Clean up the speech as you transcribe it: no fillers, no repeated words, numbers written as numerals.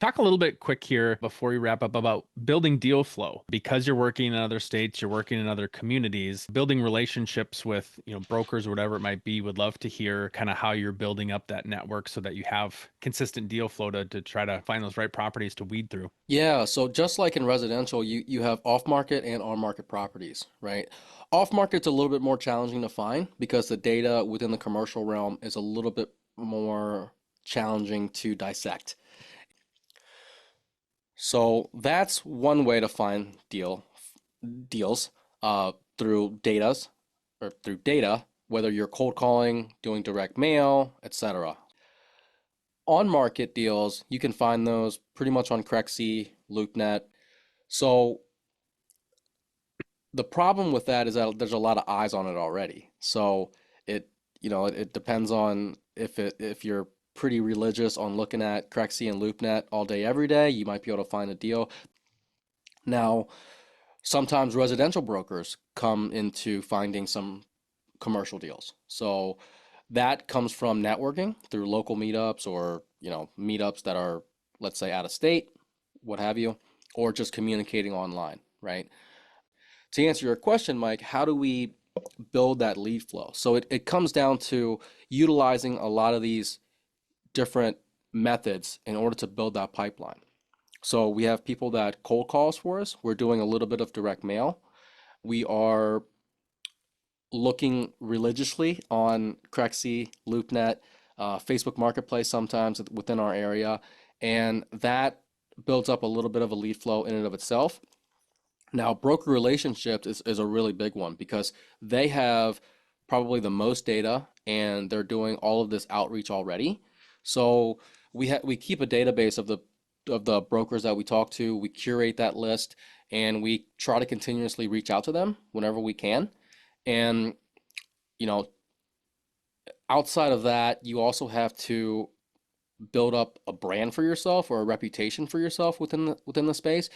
Talk a little bit quick here before we wrap up about building deal flow. Because you're working in other states, you're working in other communities, building relationships with, brokers or whatever it might be. Would love to hear kind of how you're building up that network so that you have consistent deal flow to try to find those right properties to weed through. Yeah, so just like in residential, you have off-market and on-market properties, right? Off-market's a little bit more challenging to find because the data within the commercial realm is a little bit more challenging to dissect. So that's one way to find deals through data, whether you're cold calling, doing direct mail, etc. On-market deals, you can find those pretty much on Crexi, LoopNet. So the problem with that is that there's a lot of eyes on it already. So it depends on if you're pretty religious on looking at Crexi and LoopNet all day, every day, you might be able to find a deal. Now, sometimes residential brokers come into finding some commercial deals. So that comes from networking through local meetups or, meetups that are, let's say, out of state, what have you, or just communicating online, right? To answer your question, Mike, how do we build that lead flow? So it comes down to utilizing a lot of these different methods in order to build that pipeline. So we have people that cold calls for us. We're doing a little bit of direct mail. We are looking religiously on Crexi, LoopNet, Facebook Marketplace sometimes within our area, and that builds up a little bit of a lead flow in and of itself. Now, broker relationships is a really big one because they have probably the most data and they're doing all of this outreach already. So we keep a database of the brokers that we talk to. We curate that list and we try to continuously reach out to them whenever we can. And you know, outside of that, you also have to build up a brand for yourself or a reputation for yourself within the space.